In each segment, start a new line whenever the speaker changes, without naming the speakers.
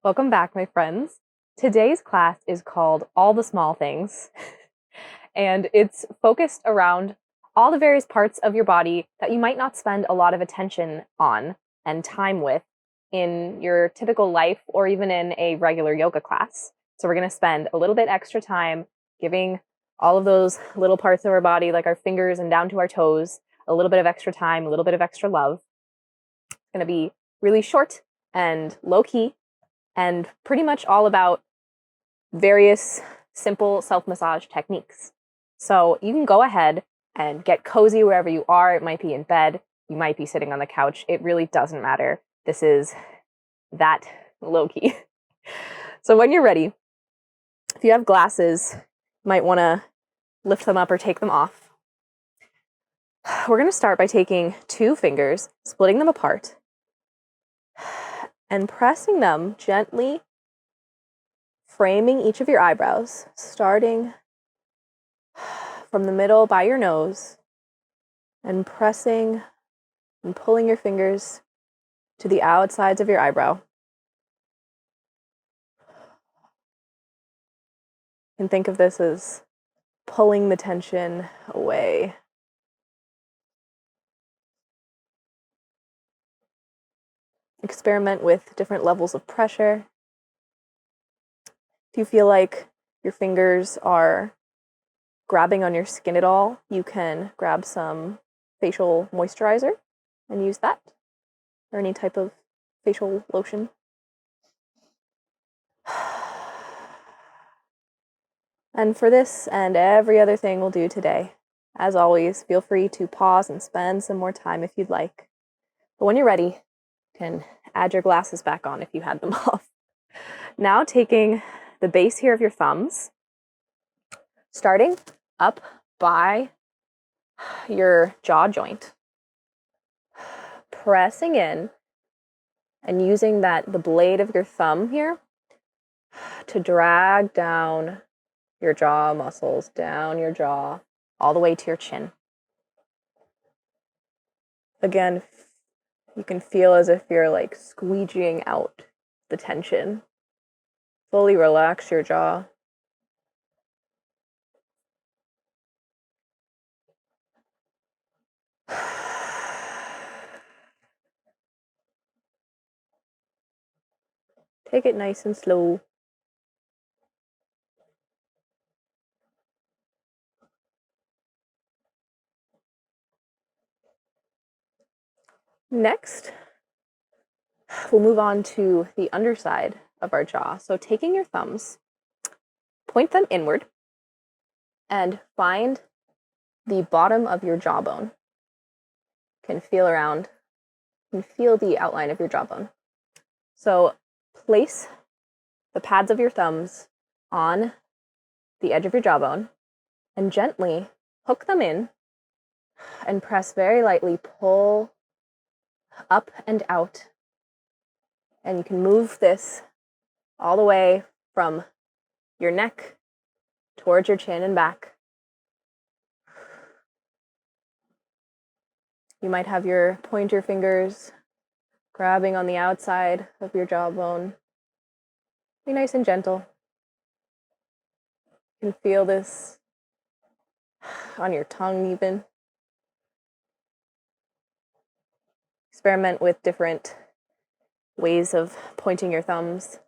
Welcome back, my friends. Today's class is called All the Small Things, and it's focused around all the various parts of your body that you might not spend a lot of attention on and time with in your typical life or even in a regular yoga class. So we're going to spend a little bit extra time giving all of those little parts of our body, like our fingers and down to our toes, a little bit of extra time, a little bit of extra love. It's going to be really short and low key and pretty much all about various simple self-massage techniques. So you can go ahead and get cozy wherever you are. It might be in bed, you might be sitting on the couch. It really doesn't matter. This is that low-key. So when you're ready, if you have glasses, you might want to lift them up or take them off. We're going to start by taking two fingers, splitting them apart, and pressing them gently, framing each of your eyebrows, starting from the middle by your nose, and pressing and pulling your fingers to the outsides of your eyebrow. And think of this as pulling the tension away. Experiment with different levels of pressure. If you feel like your fingers are grabbing on your skin at all, you can grab some facial moisturizer and use that, or any type of facial lotion. And for this and every other thing we'll do today, as always, feel free to pause and spend some more time if you'd like. But when you're ready, you can add your glasses back on if you had them off. Now taking the base here of your thumbs, starting up by your jaw joint, pressing in and using the blade of your thumb here to drag down your jaw muscles, down your jaw, all the way to your chin. Again, you can feel as if you're like squeegeeing out the tension. Fully relax your jaw. Take it nice and slow. Next, we'll move on to the underside of our jaw. So taking your thumbs, point them inward, and find the bottom of your jawbone. You can feel around, you can feel the outline of your jawbone. So place the pads of your thumbs on the edge of your jawbone and gently hook them in and press very lightly, pull up and out. And you can move this all the way from your neck towards your chin and back. You might have your pointer fingers grabbing on the outside of your jawbone. Be nice and gentle. You can feel this on your tongue even. Experiment with different ways of pointing your thumbs.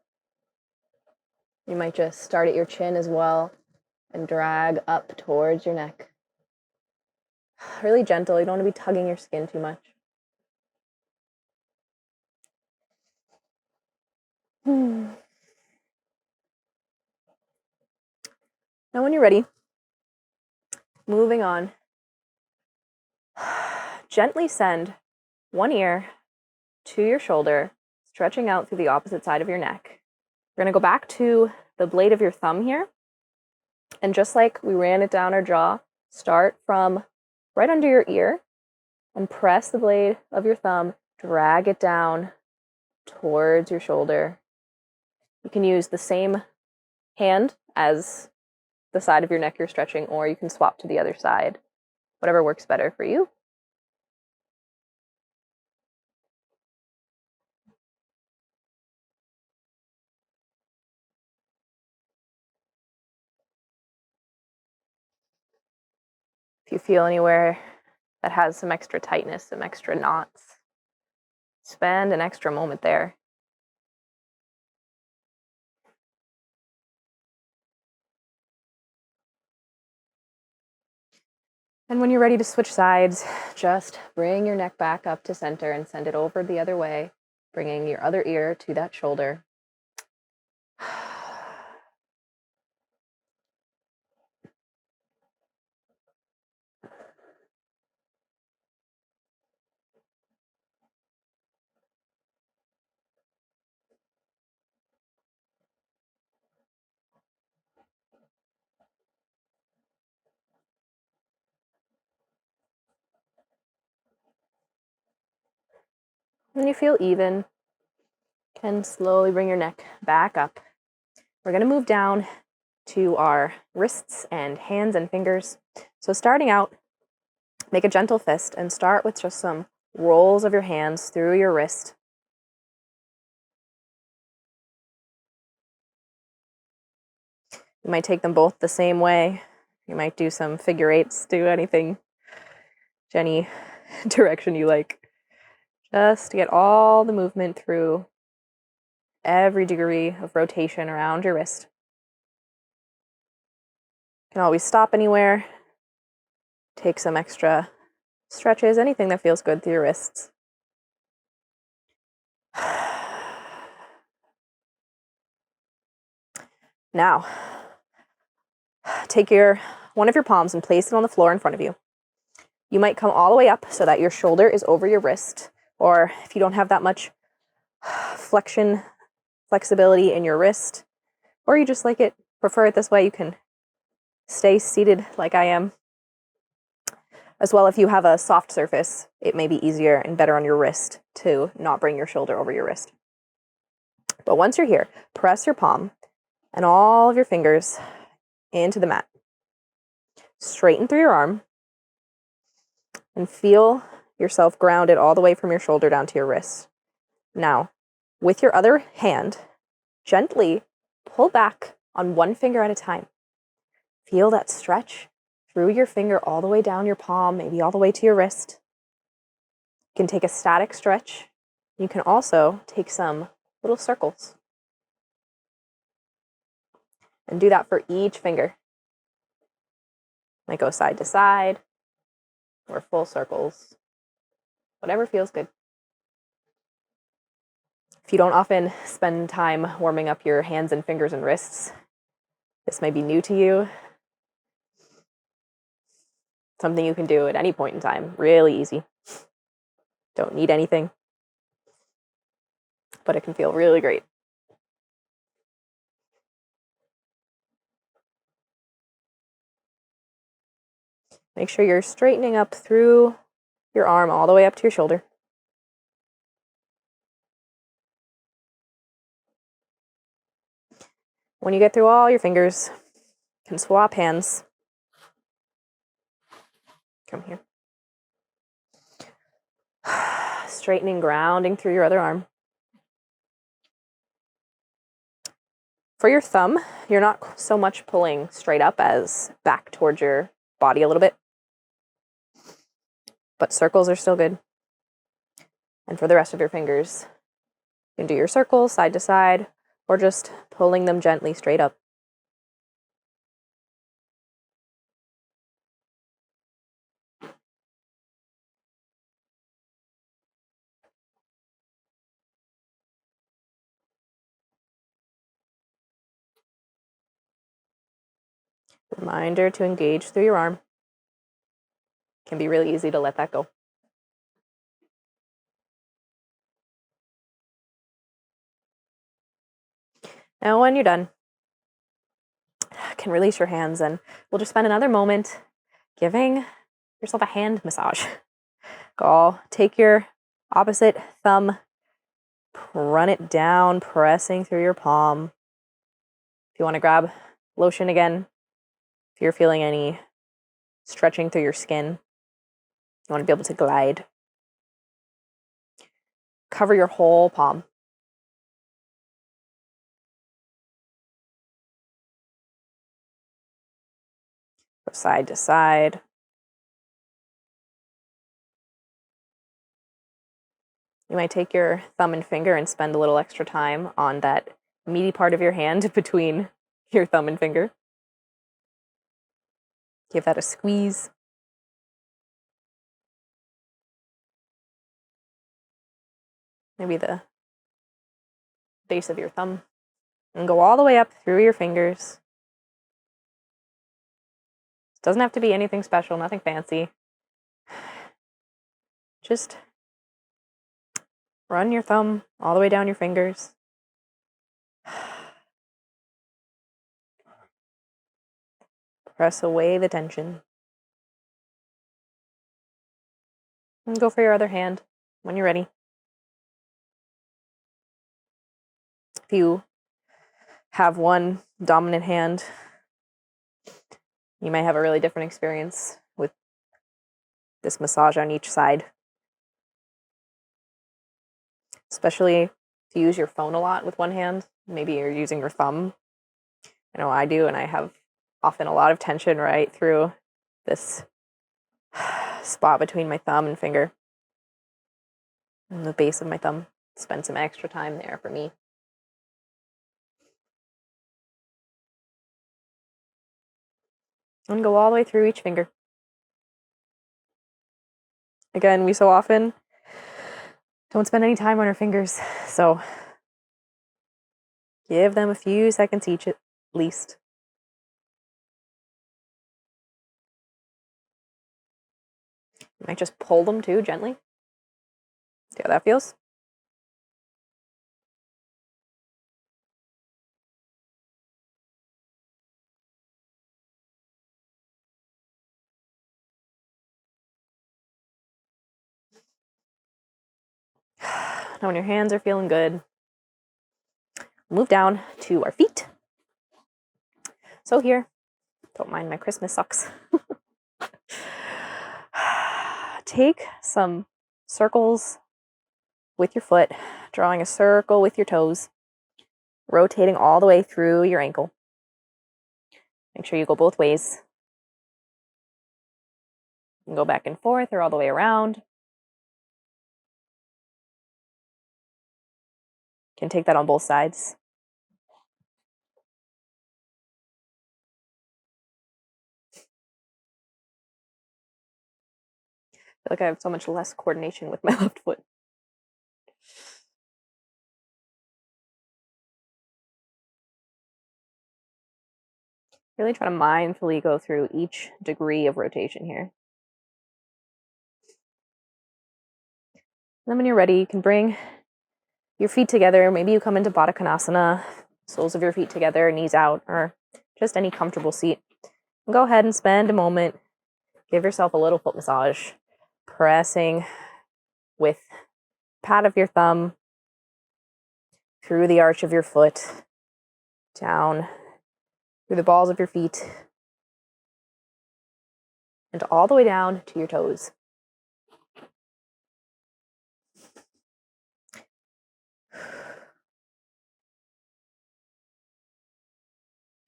You might just start at your chin as well and drag up towards your neck. Really gentle. You don't want to be tugging your skin too much. Now when you're ready, moving on, gently send one ear to your shoulder, stretching out through the opposite side of your neck. We're going to go back to the blade of your thumb here. And just like we ran it down our jaw, start from right under your ear and press the blade of your thumb, drag it down towards your shoulder. You can use the same hand as the side of your neck you're stretching, or you can swap to the other side, whatever works better for you. If you feel anywhere that has some extra tightness, some extra knots, spend an extra moment there. And when you're ready to switch sides, just bring your neck back up to center and send it over the other way, bringing your other ear to that shoulder. When you feel even, you can slowly bring your neck back up. We're going to move down to our wrists and hands and fingers. So starting out, make a gentle fist and start with just some rolls of your hands through your wrist. You might take them both the same way. You might do some figure eights, do anything, any direction you like. Just to get all the movement through every degree of rotation around your wrist. You can always stop anywhere. Take some extra stretches, anything that feels good through your wrists. Now, take one of your palms and place it on the floor in front of you. You might come all the way up so that your shoulder is over your wrist, or if you don't have that much flexibility in your wrist, or you just prefer it this way, you can stay seated like I am. As well, if you have a soft surface, it may be easier and better on your wrist to not bring your shoulder over your wrist. But once you're here, press your palm and all of your fingers into the mat. Straighten through your arm and feel yourself grounded all the way from your shoulder down to your wrist. Now, with your other hand, gently pull back on one finger at a time. Feel that stretch through your finger all the way down your palm, maybe all the way to your wrist. You can take a static stretch. You can also take some little circles and do that for each finger. Might go side to side or full circles, whatever feels good. If you don't often spend time warming up your hands and fingers and wrists, this may be new to you. Something you can do at any point in time, really easy. Don't need anything, but it can feel really great. Make sure you're straightening up through your arm all the way up to your shoulder. When you get through all your fingers, you can swap hands. Come here. Straightening, grounding through your other arm. For your thumb, you're not so much pulling straight up as back towards your body a little bit. But circles are still good. And for the rest of your fingers, you can do your circles side to side or just pulling them gently straight up. Reminder to engage through your arm. It can be really easy to let that go. Now when you're done, you can release your hands and we'll just spend another moment giving yourself a hand massage. Go, take your opposite thumb, run it down, pressing through your palm. If you want to grab lotion again, if you're feeling any stretching through your skin, you want to be able to glide. Cover your whole palm. Go side to side. You might take your thumb and finger and spend a little extra time on that meaty part of your hand between your thumb and finger. Give that a squeeze. Maybe the base of your thumb. And go all the way up through your fingers. It doesn't have to be anything special, nothing fancy. Just run your thumb all the way down your fingers. Press away the tension. And go for your other hand when you're ready. If you have one dominant hand, you may have a really different experience with this massage on each side. Especially if you use your phone a lot with one hand, maybe you're using your thumb. I know I do, and I have often a lot of tension right through this spot between my thumb and finger and the base of my thumb. Spend some extra time there for me. And go all the way through each finger. Again, we so often don't spend any time on our fingers, so give them a few seconds each at least. You might just pull them too, gently. See how that feels? Now when your hands are feeling good, move down to our feet. So here, don't mind my Christmas socks. Take some circles with your foot, drawing a circle with your toes, rotating all the way through your ankle. Make sure you go both ways. You can go back and forth or all the way around. You can take that on both sides. I feel like I have so much less coordination with my left foot. Really try to mindfully go through each degree of rotation here. And then when you're ready, you can bring your feet together. Maybe you come into Baddha Konasana, soles of your feet together, knees out, or just any comfortable seat. And go ahead and spend a moment. Give yourself a little foot massage, pressing with pad of your thumb through the arch of your foot, down through the balls of your feet, and all the way down to your toes.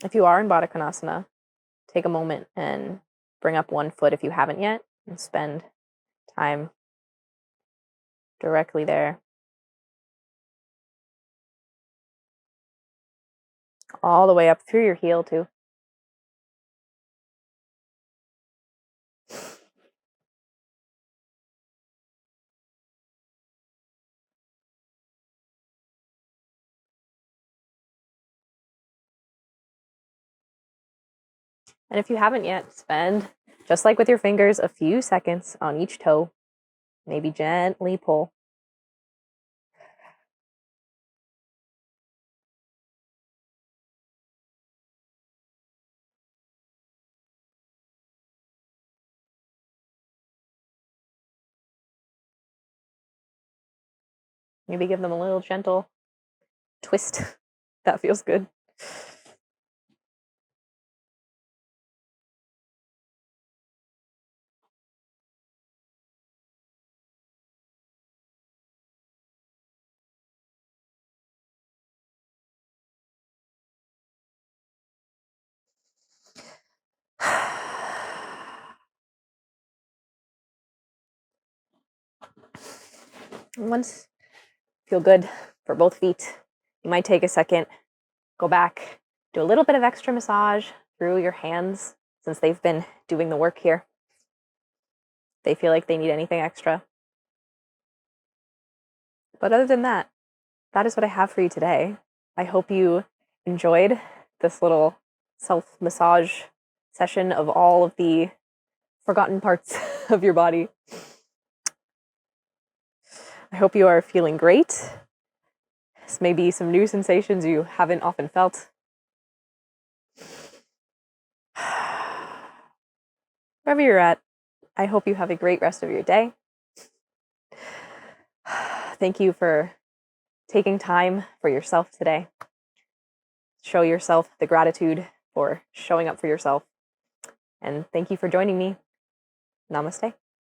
If you are in Baddha Konasana, take a moment and bring up one foot if you haven't yet, and spend time directly there. All the way up through your heel too. And if you haven't yet, spend, just like with your fingers, a few seconds on each toe. Maybe gently pull. Maybe give them a little gentle twist. That feels good. Once feel good for both feet. You might take a second, go back, do a little bit of extra massage through your hands since they've been doing the work here. If they feel like they need anything extra. But other than that, that is what I have for you today. I hope you enjoyed this little self-massage session of all of the forgotten parts of your body. I hope you are feeling great. This may be some new sensations you haven't often felt. Wherever you're at, I hope you have a great rest of your day. Thank you for taking time for yourself today. Show yourself the gratitude for showing up for yourself. And thank you for joining me. Namaste.